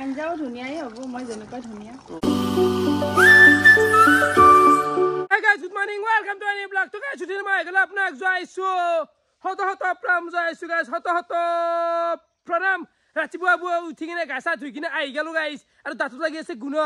আঞ্জাও ধুনীয়াই হ'ব মই যেনেকুৱা ধুনীয়া Hi guys, good morning. Welcome to a new vlog. To guys, today my gala apnak jaisu. Hoto pram jaisu guys. Hoto pranam. Ratibua bua uthigine gasa thukine ai gelu guys. Aru datu lagi ase guno.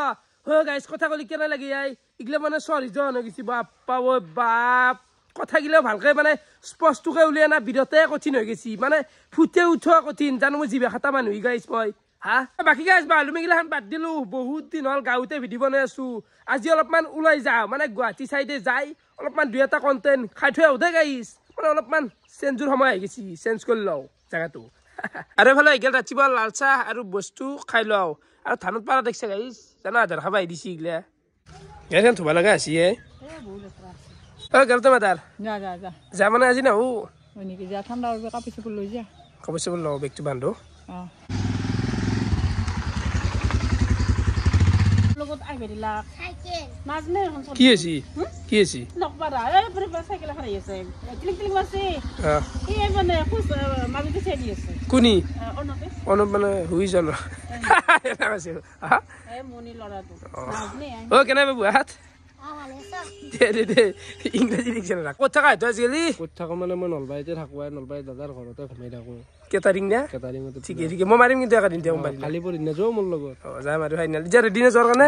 Ho guys, kotha koli kena lagi ai. Igle mane sorry jon gisi bappa o bap. কথা গিলা ভালকে মানে স্পষ্টকে উলিয়া না বিৰতে কঠিন হৈ গেছি মানে ফুটে উঠোৱা কঠিন জানো মই জিবে খাতা মানুহ গাইছ মই হা বাকি গাইছ বালুমি গিলাখান বাদ দিলো বহুত দিন হল গাঁৱতে ভিডিঅ' বনাই আছো আজি অলপমান ওলাই যাওঁ মানে গুৱাহাটী সাইডে যাই অলপমান দুই এটা কন্টেন্ট খাই থৈ আহোঁ গাইছ মানে অলপমান চেঞ্জৰ সময় আহি গেছি চেঞ্জ কৰি লওঁ জাগাটো আৰু এফালে আহি গেল ৰাতিপুৱা লাল চাহ আৰু বস্তু খাই লওঁ আৰু ধানত পাৰা দেখিছে গাইছ জানা আধাৰ খাব আহি দিছি এইগিলা গাইছ থবা লগা আছি গেলতে মাতাৰ যা মানে আজি নাহো নেকি যা ঠাণ্ডা হবে কাপোৰ চাপোৰ লৈ যা কাপোৰ চাপোৰ লওঁ বেগটো বান্ধো লগত আহিব দিলা নাজনে কি আছে কি আছে নকবাৰা এই পৰি চাইকেল এখন আহি আছে ক্লিক ক্লিক আছে এই মানে খুশ মাজতে চেদি আছে কোনি অনতে মানে হুই জানো এই মনি লৰাটো নাজনে ও কেনে বাবু হাত ইংৰাজী লিখছে না ক'ত থাকা তই আজিকালি ক'ত থাকো মানে মই নলবাৰীতে থাকো আৰু নলবাৰী দাদাৰ ঘৰতে ঘুমাই থাকো কেটাৰিং না কেটাৰিঙতে ঠিকে ঠিকে মই মাৰিম কিন্তু একাদিন তেওঁ মাৰিম কালি পৰি না যো মোৰ লগত যাম আৰু ফাইনেল যা ৰেডি না যোৱাৰ কাৰণে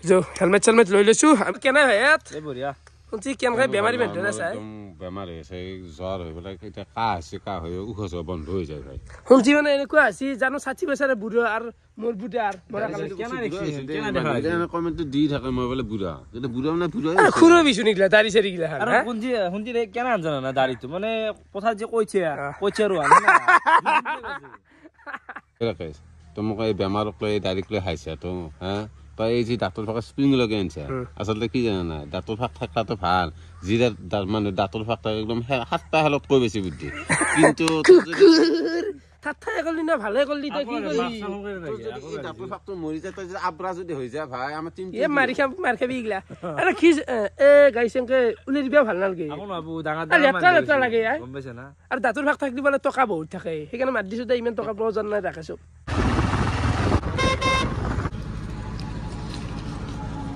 যো হেলমেট চেলমেট লৈ লৈছো কেনে হয় ইয়াত বঢ়িয়া শুনছি কেনেকৈ বেমাৰী বেন্ধে না চাই বেমাৰ হৈছে জ্বৰ হৈ পেলাই এতিয়া কাহ আছে কাহ হৈ উশাহ চোৱা বন্ধ হৈ যায় ভাই শুনছি মানে এনেকুৱা আছে জানো 60 বছৰে বুঢ়া আৰু মোৰ বুঢ়াৰ বৰা কালে কেনে কমেন্ট দি থাকে মই বলে বুঢ়া এটা বুঢ়া না বুঢ়া খুৰো বিছু নিকলা দাড়ি চাৰি গিলা আৰু শুনছি কেনে জানা না দাড়িটো মানে কথা যে কৈছে আৰু না কেনে তোমাক এই বেমাৰক লৈ দাড়িক লৈ হাইছা তো হা তই এই যে দাঁতৰ ফাঁকা স্প্ৰিং লগে আনছা আচলতে কি জানা না দাঁতৰ ফাঁক থাকাটো ভাল যি মানে দাঁতৰ ফাঁক থাকে একদম সাতটা হালত কৈ বেছি বুদ্ধি কিন্তু থাথা একলি না ভালে করলি তে কি করলি দাঁতৰ ফাঁকটো মৰি যায় তই যে আবৰা যদি হৈ যায় ভাই আমাৰ টিম এ মাৰি খাবি ইগলা আরে কি এ গাইছেনকে উলি দিবা ভাল নালগে আপন বাবু ডাঙা লেটা লাগে গম পাইছ না আৰু দাঁতৰ ফাঁক থাকি বলে টকা বহুত থাকে সেইকাৰণে মাৰ দিছো দে ইমান টকা প্ৰয়োজন নাই ৰাখিছো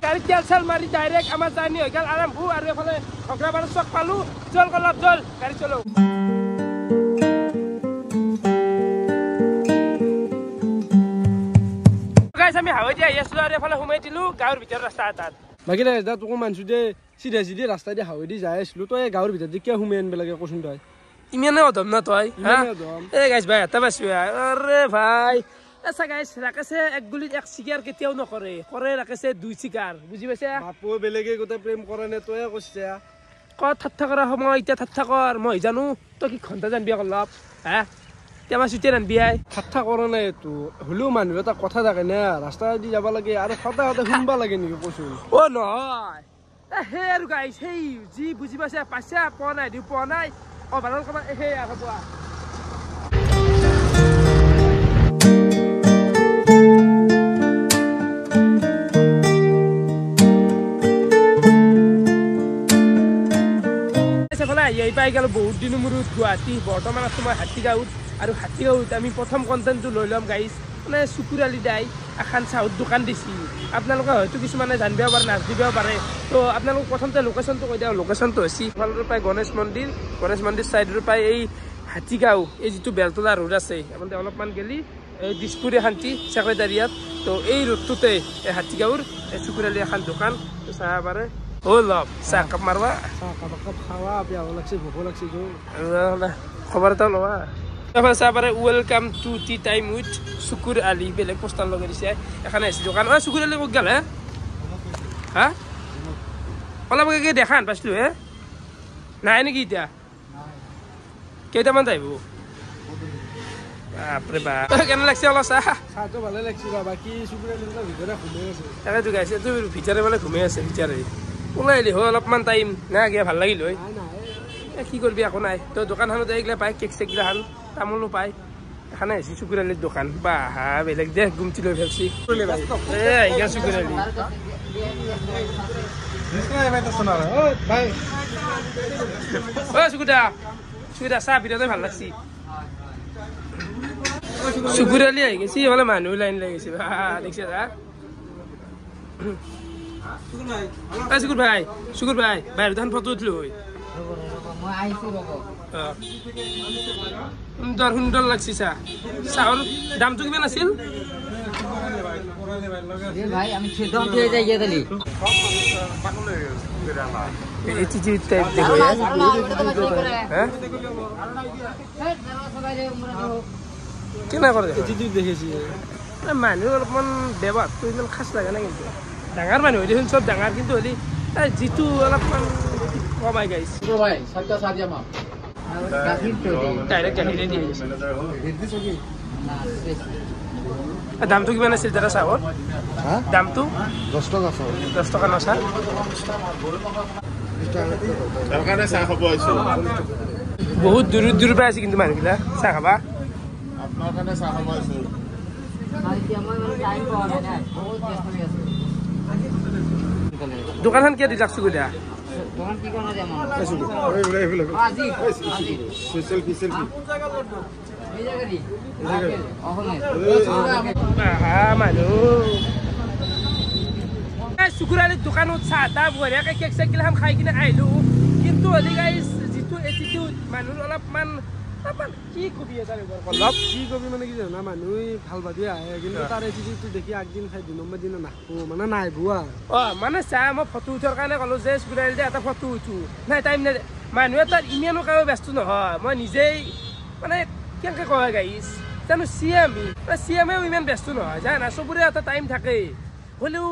গাড়ি তেল চাল মাৰি ডাইৰেক্ট আমাৰ জাৰ্নি হৈ গ'ল আৰাম হু আৰু এফালে ঘগ্ৰাবাৰী চক পালো জল গলাপ জল গাড়ী চলো গাইছ আমি হাৱাই দি আহি আছিলো আৰু এফালে সোমাই দিলো গাঁৱৰ ভিতৰত ৰাস্তা এটাত বাকী দাদা তোকো মানছো দে চিধা চিধি ৰাস্তা দি হাৱাই দি যাই আছিলো তই গাঁৱৰ ভিতৰত দি কিয় সোমাই আনিব লাগে কচোন তই ইমানে অধম না তই এই গাইছ ভাই এটা পাইছো আৰে ভাই আচ্ছা গাইছ ৰাকেশে এক গুলিত এক চিকাৰ কেতিয়াও নকৰে কৰে ৰাকেশে দুই চিকাৰ বুজি পাইছা বাপু বেলেগে গোটে প্ৰেম কৰে নে তয়ে কৈছে ক ঠাট্টা কৰা সময় এতিয়া ঠাট্টা কৰ মই জানো তই কি ঘণ্টা জানবি অলপ হা তেমা চুটে ৰানবি আই ঠাট্টা কৰা নাই এইটো হ'লেও মানুহ এটা কথা থাকে না ৰাস্তা দি যাব লাগে আৰু সদায় সদায় শুনবা লাগে নেকি কৈছো অ নহয় হে আৰু গাইছ সেই যি বুজি পাইছা পাইছা পোৱা নাই দিও পোৱা নাই অ ভাল কবা সেই আৰু পোৱা এই পাই গেল বহুত দিন মূৰত গুৱাহাটী বৰ্তমান আছো মই হাতীগাঁৱত আৰু হাতীগাঁৱত আমি প্ৰথম কণ্টেণ্টটো লৈ ল'ম গাইছ মানে চুকুৰালি দাই এখন চাহৰ দোকান দিছি আপোনালোকে হয়তো কিছুমানে জানিবও পাৰে নাজানিবও পাৰে তো আপোনালোক প্ৰথমতে লোকেশ্যনটো কৈ দিওঁ লোকেশ্যনটো হৈছে ইফালৰ পাই গণেশ মন্দিৰ ছাইডৰ পাই এই হাতীগাঁও এই যিটো বেলতলা ৰোড আছে আপোনালোকে অলপমান গেলি এই দিছপুৰীয়া শান্তি ছেক্ৰেটাৰিয়াত তো এই ৰোডটোতে এই হাতীগাঁৱৰ এই চুকুৰালি এখন দোকান চাহ পাৰে Oh love, sa kap marwa. Sa kap khawa, api awal laksi, boko laksi jo. Allah, khabar tau loa. Apa sabar? Welcome to tea time with Sukur Ali. Belek postal logo di sini. Ekan es jokan. Oh Sukur Ali kok gal ya? Hah? Kalau begitu dekan pas lu ya? Nah ini gitu ya? Kita mana ibu? Apa bah? Kan laksi Allah sah. Satu balik laksi lah. Baki Sukur Ali itu bicara kumenya sih. Tapi tu guys, itu bicara balik kumenya sih bicara. ওলাই দিলো অলপমান time না গিয়া ভাল লাগিল হয় কি করবি এখন নাই তো দোকানখনত এইগিলা পায় কেক চেকগিলাখান তামোলো পায় এখানে আহিছি চুকুৰালিৰ দোকান বাহা বেলেগ দেশ গুমটি লৈ ফেলছি চুকুৰালি চুকুৰা চাহ বিৰাটে ভাল লাগছি চুকুৰালি আহি গৈছে মানে মানুহ লাইন লাগিছে দেখিছে দা শুকুৰ ভাই বাহিৰত এখন ফটো উঠিলো হয় সুন্দৰ সুন্দৰ লাগছে চাহৰ দামটো কিমান আছিল কেনে কৰে দেখিছি মানুহ অলপমান ব্যৱহাৰটো ইমান খাচ লাগে না কিন্তু ডাঙৰ মানুহ দেখোন চব ডাঙৰ কিন্তু হ'লে যিটো অলপমান কমাই গাইছে ডাইৰেক্ট গাখীৰে দিয়ে দামটো কিমান আছিল দাদা চাহৰ দামটো 10 টকা ন ছাৰ বহুত দূৰৰ পৰা আছে কিন্তু মানুহবিলাক চাহ খাবা দোকানখন কিয় দি লাগছো দিয়া শুকুৰালিৰ দোকানত চাহ তাহ বঢ়িয়াকৈ কেক চেক গিলাখান খাই কিনে আহিলো কিন্তু যিটো এটিটিউড মানুহৰ অলপমান কি কবি অলপ কি কবি মানে কি জানা মানুহে ভাল ভাবি আহে কিন্তু তাৰ এটিটিউডটো দেখি আগদিন খাই 2 নম্বৰ দিনা নাখো মানে নাই ভুৱা মানে চাহ মই ফটো উঠাৰ কাৰণে ক'লো যে শুকুৰালিতে এটা ফটো উঠো নাই টাইম নাই মানুহে তাৰ ইমানো কাৰো ব্যস্ত নহয় মই নিজেই মানে কেনেকৈ কয় গাইছ জানো চিএমেও ইমান ব্যস্ত নহয় জানা চবৰে এটা টাইম থাকে হ'লেও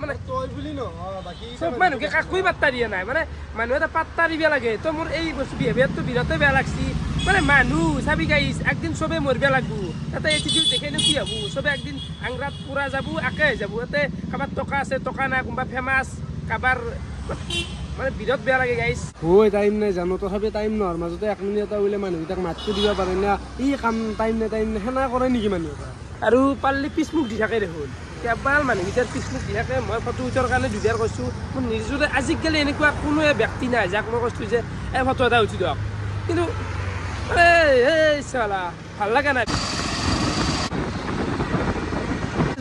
মানে তই বুলি নহয় বাকী সব মানুহকে কাকোই পাত্তা দিয়া নাই মানে মানুহ এটা পাত্তা দিব লাগে তো মোৰ এই বস্তু বিহেভিয়াৰটো বিৰাটে বেয়া লাগছি মানে মানুহ চাবি গাইছ একদিন চবে মৰিব লাগবো এটা এটিটিউড দেখাইনো কি হব চবে একদিন আংৰাত পুৰা যাব একে যাব ইয়াতে কাৰোবাৰ টকা আছে টকা নাই কোনোবা ফেমাছ কাৰোবাৰ মানে বিৰাট বেয়া লাগে গাইছ হয় টাইম নাই জানো তথাপি টাইম নোহোৱাৰ মাজতে 1 মিনিট এটা বোলে মানুহকেইটাক মাতটো দিব পাৰে না ই কাম টাইম নাই সেনা কৰে নেকি মানুহ আৰু পাৰলি পিছমুখ দি থাকে দেখোন কেৱল মানুহকেইটাৰ পিছমুখ দি থাকে মই ফটো উঠাৰ কাৰণে দুবাৰ কৈছোঁ মোৰ নিজৰে আজিকালি এনেকুৱা কোনো ব্যক্তি নাই যাক মই কৈছোঁ যে এই ফটো এটা উঠি দিয়ক কিন্তু এই চালা ভাল লগা নাই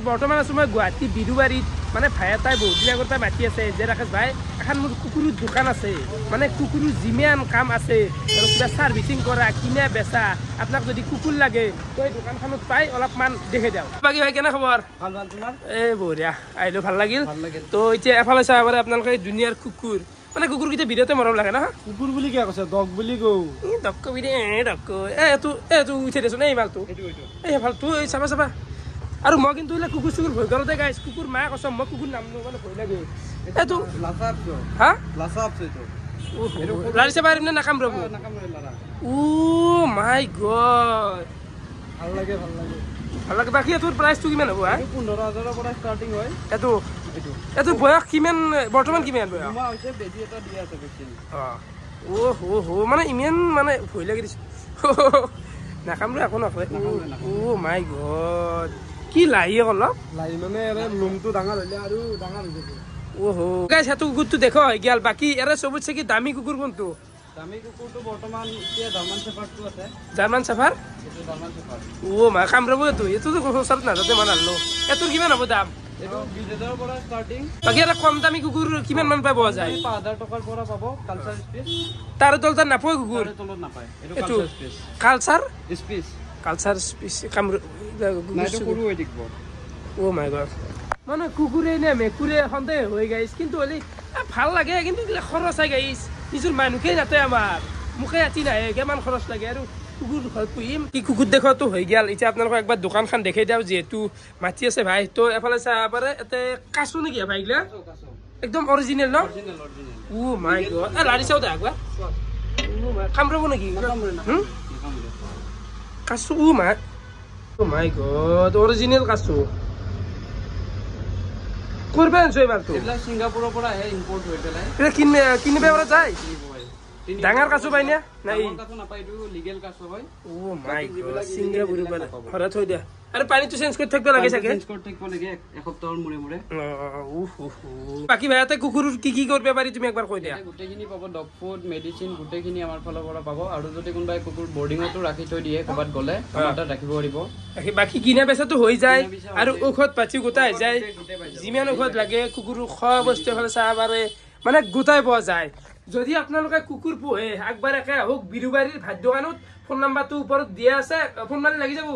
বৰ্তমান আছোঁ মই গুৱাহাটী বিৰুবাৰীত মানে ভাই এটাই বহুত দিন আগৰ পৰাই মাতি আছে যে ৰাকেশ ভাই এখন মোৰ কুকুৰৰ দোকান আছে মানে কুকুৰৰ যিমান কাম আছে আৰু কিবা ছাৰ্ভিচিং কৰা কিনা বেচা আপোনাক যদি কুকুৰ লাগে তো এই দোকানখনত পাই অলপমান দেখে দিয়ক বাকী ভাই কেনে খবৰ ভাল তোমাৰ এই বঢ়িয়া আহিলোঁ ভাল লাগিল তো এতিয়া এফালে চাব পাৰে আপোনালোকে দুনিয়াৰ কুকুৰ মানে কুকুৰকেইটা বিৰাটে মৰম লাগে না কুকুৰ বুলি কিয় কৈছে ডগ বুলি কওঁ ডগ কবি দে ডগ এইটো উঠাই দেচোন এই মালটো এই ভালটো এই চাবা আৰু মই কিন্তু এইবিলাক কুকুৰ চুকুৰ ভয় কৰোঁতে গাইছ কুকুৰ মা কৈছ মই কুকুৰ নাম মানে ভয় লাগে এইটো হা লাৰিছে পাৰিম নে নাকাম ৰ'ব মাই গড ভাল লাগে বাকী এইটোৰ প্ৰাইচটো কিমান হ'ব 15,000ৰ পৰা ষ্টাৰ্টিং হয় এইটো বয়স কিমান বৰ্তমান কিমান বয়স মানে ইমান মানে ভয় লাগি দিছোঁ নাকাম ৰ একো নকৰে মাই গড কি লাহি অলপ লাহি মানে লোমটো ডাঙৰ হ'লে আৰু ডাঙৰ হৈ যাব গাইছ সেইটো কুকুৰটো দেখো হৈ গেল বাকী এৰে চবতছে কি দামী কুকুৰ কোনটো দামী কুকুৰটো বৰ্তমান এতিয়া জাৰ্মান চেফাৰ মা কামৰাব এইটোতো ওচৰত নাযাতে মানে আনিলো এইটোৰ কিমান হ'ব দাম বাকী এটা কম দামী কুকুৰ কিমান মান পাব যায় 5,000 টকাৰ পৰা পাব কালচাৰ স্পেচ তাৰ তলত নাপায় কুকুৰ তলত নাপায় এইটো কালচাৰ স্পেচ মাই গড মানে কুকুৰে নে মেকুৰে সন্দেহ হৈ গাইছ কিন্তু হ'লে ভাল লাগে কিন্তু খৰচ আহি গাইছ নিজৰ মানুহকেই নাতে আমাৰ মোকে ৰাতি নাহে কিমান খৰচ লাগে আৰু কুকুৰ ঘৰত পুহিম কি কুকুৰ দেখোৱাটো হৈ গেল এতিয়া আপোনালোকক একবাৰ দোকানখন দেখাই দিওঁ যিহেতু মাতি আছে ভাই তো এফালে চাব পাৰে ইয়াতে কাচো নেকি ভাইগিলা একদম অৰিজিনেল ন মাই গড লাৰি চাওঁ দে একবাৰ কামৰাব নেকি কাচো মাই গড অৰিজিনেল কাচো কৰবা আনছো এই মালটো এইবিলাক ছিংগাপুৰৰ পৰা আহে ইম্পৰ্ট হৈ পেলাই এটা কিনিব পৰা যায় ডাঙৰ কাচো পাই না নাই কাচো নাপায় এইটো লিগেল কাচো হয় মাই গড ছিংগাপুৰৰ পৰা ঘৰত থৈ দিয়া আৰু পানীটো চেঞ্জ কৰি থাকিব লাগে চাগে চেঞ্জ কৰি থাকিব লাগে এসপ্তাহৰ মূৰে মূৰে বাকী ভাইয়াতে কুকুৰৰ কি কি কৰিব পাৰি তুমি একবাৰ কৈ দিয়া গোটেইখিনি পাব ডগ ফুড মেডিচিন গোটেইখিনি আমাৰ ফালৰ পৰা পাব আৰু যদি কোনোবাই কুকুৰ বৰ্ডিঙতো ৰাখি থৈ দিয়ে ক'ৰবাত গ'লে আমাৰ তাত ৰাখিব পাৰিব বাকী কিনা বেচাটো হৈ যায় আৰু ঔষধ পাতিও গোটাই যায় যিমান ঔষধ লাগে কুকুৰ খোৱা বস্তু এফালে চাহ পাৰে মানে গোটাই পোৱা যায় যদি আপোনালোকে কুকুৰ পোহে আগবাৰকে আহক বিৰুবাৰীৰ ভাত দোকানত ফোন নাম্বাৰটো ওপৰত দিয়া আছে ফোন মাৰি লাগি যাব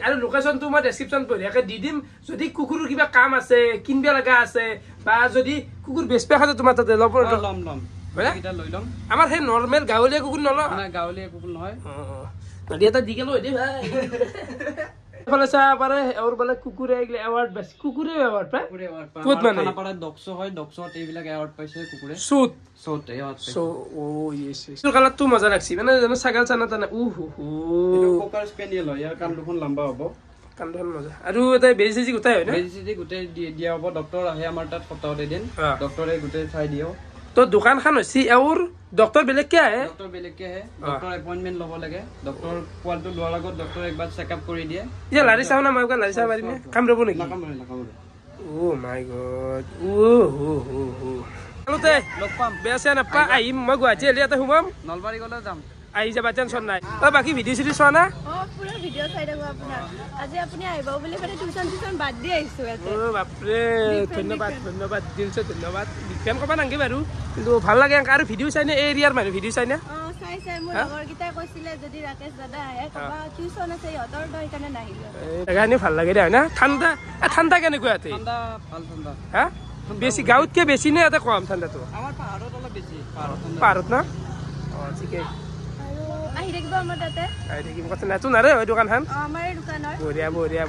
আৰু লোকেশ্যনটো মই ডেছক্ৰিপশ্যন বঢ়িয়াকৈ দি দিম যদি কুকুৰৰ কিবা কাম আছে কিনিব লগা আছে বা যদি কুকুৰ বেচবা খাতে তোমাৰ তাতে ল'ম আমাৰ সেই নৰ্মেল গাঁৱলীয়া কুকুৰ নলওঁ গাঁৱলীয়া কুকুৰ নহয় এটা দি গেলো দেই ভাই এফালে চাহ পাৰে আৰু বোলে কুকুৰে এৱাৰ্ড পাইছে কুকুৰে এৱাৰ্ড পায় ক'ত মানে খানাপাৰাত ডগছ হয় ডগছত এইবিলাক এৱাৰ্ড পাইছে কুকুৰে চুট চুট এৱাৰ্ড পাইছে ও ইয়েস কালাৰটো মজা লাগছে মানে জানো ছাগল চানা টানা কোকাৰ স্পেনিয়েল হয় ইয়াৰ কাণ দুখন লম্বা হ'ব কাণ দুখন মজা আৰু এটা বেজি চেজি গোটাই হয় না বেজি চেজি গোটেই দিয়া হ'ব ডক্টৰ আহে আমাৰ তাত সপ্তাহতে দিন ডক্টৰে গোটেই চাই দিও তো দোকানখন হৈছে এওৰ ডক্টৰ বেলেগকে আহে ডক্টৰ বেলেগকে আহে ডক্টৰ এপইন্টমেন্ট ল'ব লাগে ডক্টৰ পোৱালটো লোৱাৰ আগত ডক্টৰ একবাৰ চেকআপ কৰি দিয়ে ইয়া লাৰি চাও না মই একবাৰ লাৰি চাব পাৰিম নে কাম ৰব নেকি ও মাই গড আলোতে লগ পাম বেছে না পা আহিম মই গুৱাহাটী এলিয়াতে সোমাম নলবাৰী গ'লে যাম আহি যাবা টেনশ্যন নাই বাকি ভিডিঅ' চিডিঅ' চোৱা না পুৰা ভিডিঅ' চাই থাকো আপোনাৰ আজি আপুনি আহিব বুলি মানে টিউচন বাদ দি আহিছো ও বাপৰে ধন্যবাদ দিলছে ধন্যবাদ বিজ্ঞান ক'বা নাংগে বাৰু কিন্তু ভাল লাগে আৰু ভিডিঅ' চাই নে এই এৰিয়াৰ মানুহ ভিডিঅ' চাই না চাই মোৰ লগৰকেইটাই কৈছিলে যদি ৰাকেশ দাদা আহে ক'বা টিউচন আছে ইহঁতৰ তো সেইকাৰণে নাহিলো জেগাখিনি ভাল লাগে দে হয় না ঠাণ্ডা কেনেকুৱা ইয়াতে ঠাণ্ডা ভাল ঠাণ্ডা হা বেছি গাঁৱতকৈ বেছি নে ইয়াতে কম ঠাণ্ডাটো আমাৰ পাহাৰত অলপ বেছি পাহাৰত না অঁ ঠিকেই আৰু আহি থাকিব আমাৰ তাতে আহি থাকিম কথা নাই তোৰ নাৰে হয় দোকানখন আমাৰ দোকানৰ বঢ়িয়া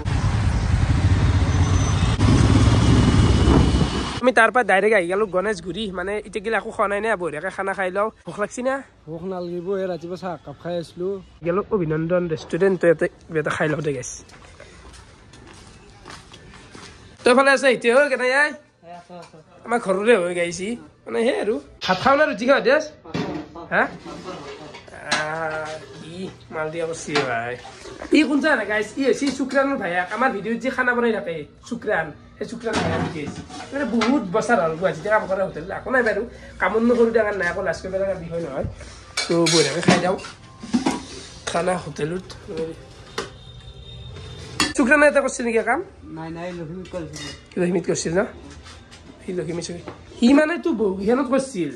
আমি তাৰ পৰা ডাইৰেক্ট আহি গ'লো গণেশগুৰি মানে এতিয়া গিলা একো খোৱা নাই নে বঢ়িয়াকৈ খানা খাই লওঁ ভোক লাগছি না ভোক নালাগিব এই ৰাতিপুৱা চাহ কাপ খাই আছিলো গেলো অভিনন্দন ৰেষ্টুৰেণ্ট ইয়াতে খাই লওঁতে গেছ তই ফালে আছে এতিয়া হ'ল কেনে আমাৰ ঘৰৰে হৈ গাইছি মানে সেই আৰু ভাত খাওঁ না ৰুটি খাওঁ দেছ হা কি মাল দিয়া কৰিছে ভাই ই কোন জানে গাইছ ই হৈছে শুক্ৰাণৰ ভাইয়াক আমাৰ ভিডিঅ'ত যে খানা বনাই থাকে শুক্ৰাণ সেই শুক্ৰাণ ভাইয়াক শিকাইছে মানে বহুত বছৰ হ'ল গুৱাহাটীতে কাম কৰা হোটেল একো নাই বাৰু কামত নকৰোঁ ডাঙৰ নাই আকৌ লাজ কৰিব লগা বিষয় নহয় তো বঢ়িয়াকৈ খাই যাওঁ খানা হোটেলত শুক্ৰাণে এটা কৰিছিল নেকি কাম নাই লখিমীত কৰিছিল ন সি লখিমী সি মানে তোৰ বহুকেইখনত কৰিছিল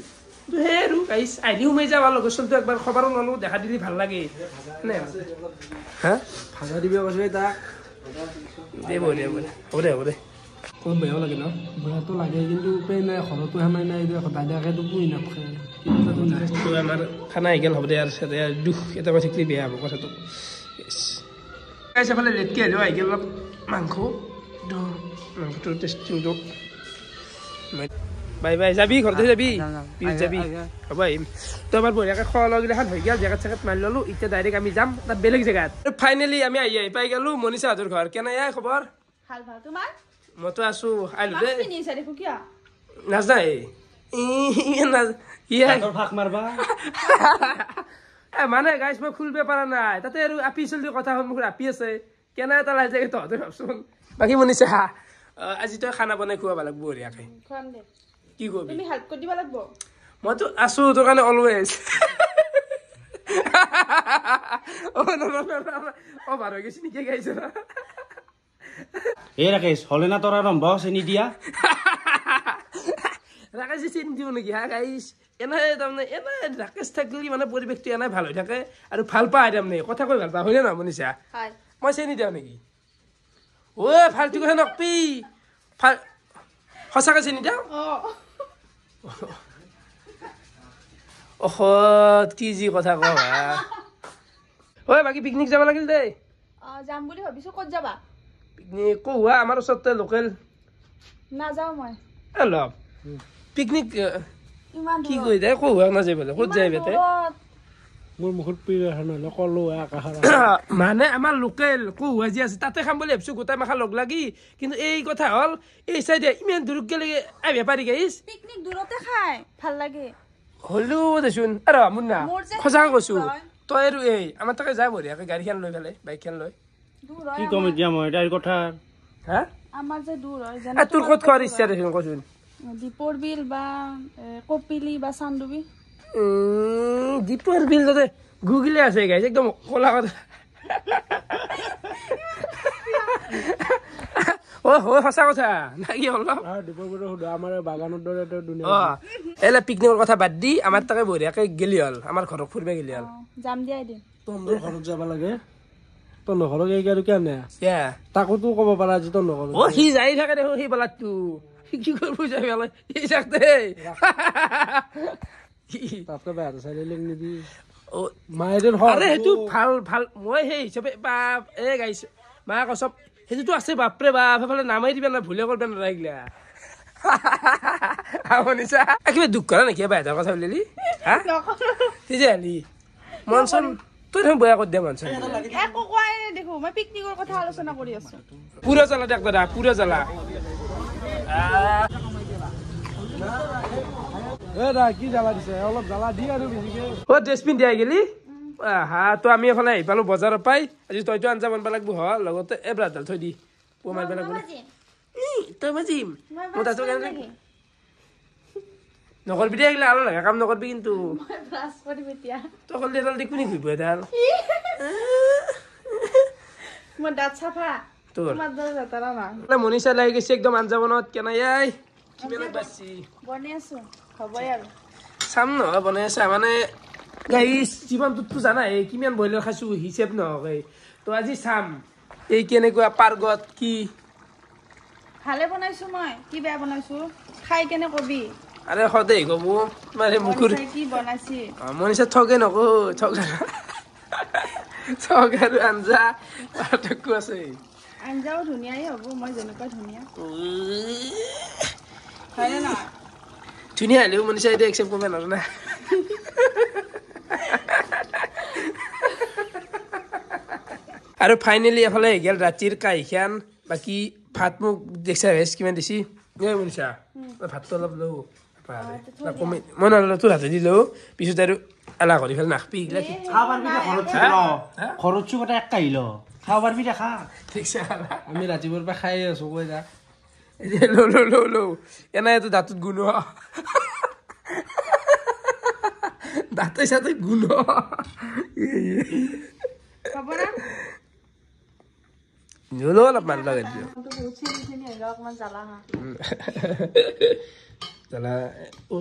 সেই আৰু গাইছ আহি সোমাই যাওঁ লগৰ চলটো একবাৰ খবৰো নলো দেখা দিলে ভাল লাগে হা ভাজা দিব কৈছে তাক দে বঢ়িয়া হ'ব দে অলপ বেয়াও লাগে ন বেয়াটো লাগে কিন্তু উপায় নাই ঘৰতো সেমাই নাই দাদাকেতো পুহি নাপায় আমাৰ খানা আহি গ'ল হ'ব দে আৰু দুখ এটা কৈ থাকিলে বেয়া হ'ব কথাটো গাইছ এফালে লেটকৈ আহিলেও আহি গ'ল অলপ মাংসটোৰ টেষ্টিংটো বাই যাবি ঘৰতে যাবি যাবি হ'ব আহিম তই এবাৰ বঢ়িয়াকৈ খোৱা লোৱা গিলাখন হৈ গ'ল জেগাত চেগাত মাৰি ল'লোঁ এতিয়া ডাইৰেক্ট আমি যাম তাত বেলেগ জেগাত ফাইনেলি আমি আহি পাই গ'লোঁ মনীষাহঁতৰ ঘৰ কেনে খবৰ ভাল তোমাৰ মইতো আছো আহিলোঁ দেই দেখো কিয় নাজাই মানে গাইছ মই খুলিব পৰা নাই তাতে আৰু আপি চলি কথা হ'ল মোক আপি আছে কেনে এটা লাজ লাগে তহঁতে ভাবচোন বাকী মনীষা আজি তই খানা বনাই খুৱাব লাগিব বঢ়িয়াকৈ কি কবি তুমি হেল্প কৰি দিব লাগিব মইতো আছো তোৰ কাৰণে অলৱেজ অভাৰ হৈ গৈছে নেকি গাইছ এই ৰাকেশ হলে না তোৰ আৰম্ভ চেনি দিয়া ৰাকেশ চেনি দিওঁ নেকি হা গাইছ এনে তাৰমানে এনে ৰাকেশ থাকিলে মানে পৰিৱেশটো এনে ভাল হৈ থাকে আৰু ভাল পায় তাৰমানে কথা কৈ ভাল পায় হয়নে নহয় মনীষা মই চেনি দিওঁ নেকি ঐ ফাল্টু কথা নকবি সঁচাকৈ চেনি দিওঁ কি যি কথা কওঁ ঐ বাকী পিকনিক যাব লাগিল দেই যাম বুলি ভাবিছো ক'ত যাবা পিকনিক কহুৱা আমাৰ ওচৰতে লোকেল নাযাওঁ মই অলপ পিকনিক কি কৈ দে কহুৱা নাযায় বোলে ক'ত যায় বেতে মোৰ মুখত পিৰা নহ'লে কলো মানে আমাৰ লোকেল কহুৱা যি আছে তাতে খাম বুলি ভাবিছো গোটাই মাখা লগ লাগি কিন্তু এই কথা হ'ল এই চাইডে ইমান দূৰকে লাগি আহিব পাৰি গাইছ পিকনিক দূৰতে খাই ভাল লাগে হ'লেও দেচোন আৰু মোৰ না সঁচাকৈ কৈছো তই আৰু এই আমাৰ তাকে যা বঢ়িয়াকৈ গাড়ীখন লৈ পেলাই বাইকখন লৈ কি কম এতিয়া মই তাইৰ কথা হা আমাৰ যে দূৰ হয় তোৰ ক'ত খোৱাৰ ইচ্ছা দেচোন কচোন দীপৰ বিল বা কপিলি বা চান্দুবি দীপৰ বিল তাতে গুগলে আছে গাইছ একদম কলা কথা সঁচা কথা নাকি অলপ দীপৰ বিলৰ সুধা আমাৰ বাগানৰ দৰে এলে পিকনিকৰ কথা বাদ দি আমাৰ তাকে বঢ়িয়াকে গেলি হ'ল আমাৰ ঘৰত ফুৰিব গেলি হ'ল যাম দিয়া এদিন তহঁতৰ ঘৰত যাব লাগে তহঁতৰ ঘৰত এই আৰু কেনে তাকোতো ক'ব পাৰা যে তহঁতৰ ঘৰত সি যাই থাকে দেখোন সেই বেলাতটো কি কৰিব যাবি অলপ সি চাকতে তাতকৈ বেয়া চাই নিদি আৰে সেইটো ভাল ভাল মই সেই হিচাপে বাপ গাইছো মাক চব সেইটোতো আছে বাপৰে বাপ সেইফালে নামাই দিবা না ভুলে কৰিব নালাগিলা শুনিছা কিবা দুখ কৰা নেকি বাহিৰৰ কথা বুলিলি হা তেতিয়াহ'লি মন চন তই দেখোন বেয়া কৰি দিয়া মন চন একো কোৱাই নাই দেখো মই পিকনিকৰ কথা আলোচনা কৰি আছো পুৰা জ্বালা দেখ দাদা পুৰা জ্বালা কি জ্বালা দিছে অলপ জ্বালা দি আৰু ড্ৰেছপিন দিয়া গেলি হা তো আমি এফালে আহি পালো বজাৰৰ পাই আজি তইতো আঞ্জা বনাব লাগব হ লগতে এই ব্ৰাডাল থৈ দি পুৱা মাৰিব লাগব তই মাজিম মোৰ তাতো নকৰবি দিয়া এইগিলা আৰু লাগে কাম নকৰবি কিন্তু তই কলি এডাল দি কোনে ঘুৰিব এডাল মই দাঁত চাফা তোৰ না মনিষা লাগি গৈছে একদম আঞ্জা বনাত কেনাই আই কিমান বাচি বনাই আছো হ'বই আৰু চাম নহয় বনাই আছা মানে গাইছ জীৱনটোতো জানাই কিমান বইলাৰ খাইছো হিচাপ নহয় তো আজি চাম এই কেনেকুৱা পাৰ্গত কি ভালে বনাইছো মই কি বেয়া বনাইছো খাই কেনে কবি আৰে সদায় কব মানে মুখুৰ কি বনাইছি মনিষা ঠগে নকো ঠগ ঠগ আৰু আঞ্জা পাৰ্থক্য আছে আঞ্জাও ধুনীয়াই হ'ব মই যেনেকুৱা ধুনীয়া হয়নে নহয় ধুনীয়া হ'লেও মনিষা এতিয়া একচেপ্ট কৰিব নোৱাৰো না আৰু ফাইনেলি এফালে আহি গেল ৰাতিৰ কাইখান বাকী ভাত মোক দেখছা ভেজ কিমান দিছি মনিষা ভাতটো অলপ লওঁ কমি মই নলওঁ তোৰ হাতে দি লওঁ পিছত আৰু এলাহ কৰি ফেলে নাখবি ঘৰত চুকতে এক কাহিল খাব পাৰিবি দে খা ঠিকছে আমি ৰাতিপুৱাৰ পৰা খাই আছো কৈ যা লওঁ এনাইতো দাঁতত গুণ দাঁতে সাথে গুণ নলো অলপ মান লগাই দিওঁ জ্বালা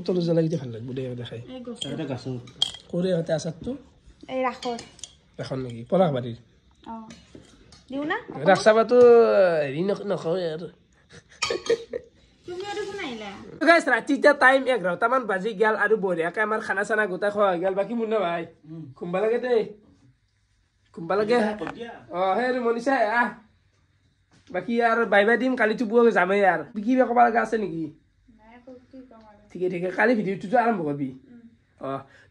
তলৰ জ্বালা কেইটা ভাল লাগব দে দেখাই কৰে হতে আচাৰটো এই ৰাখৰ এখন নেকি পলাশবাৰীৰ দিও না ৰাস্তাবাটো হেৰি নকওঁ আৰু ৰাতি এতিয়া টাইম 11টামান বাজি গেল আৰু বঢ়িয়াকে আমাৰ খানা চানা গোটাই খোৱা হৈ গেল বাকী মুন্না ভাই খুম্বা লাগে দেই খুম্বা লাগে সেই আৰু মনিষা আহ বাকী আৰু বাই বাই দিম কালিতো পুৱা যামেই আৰু কিবা ক'ব লগা আছে নেকি ঠিকে ঠিকে কালি ভিডিঅ'টোতো আৰম্ভ কৰিবি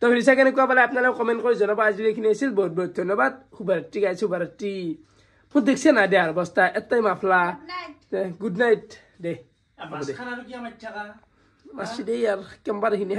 তো ভিডিঅ' চাই কেনেকুৱা পালে আপোনালোকে কমেণ্ট কৰি জনাব আজিলৈ এইখিনি আছিল বহুত বহুত ধন্যবাদ শুভৰাত্ৰি গাইছ শুভৰাত্ৰি মোৰ দেখছে না দে আৰু অৱস্থা এটাই মাফলা গুড নাইট দে মাছি দেই আৰু কেম্বাৰ এইখিনি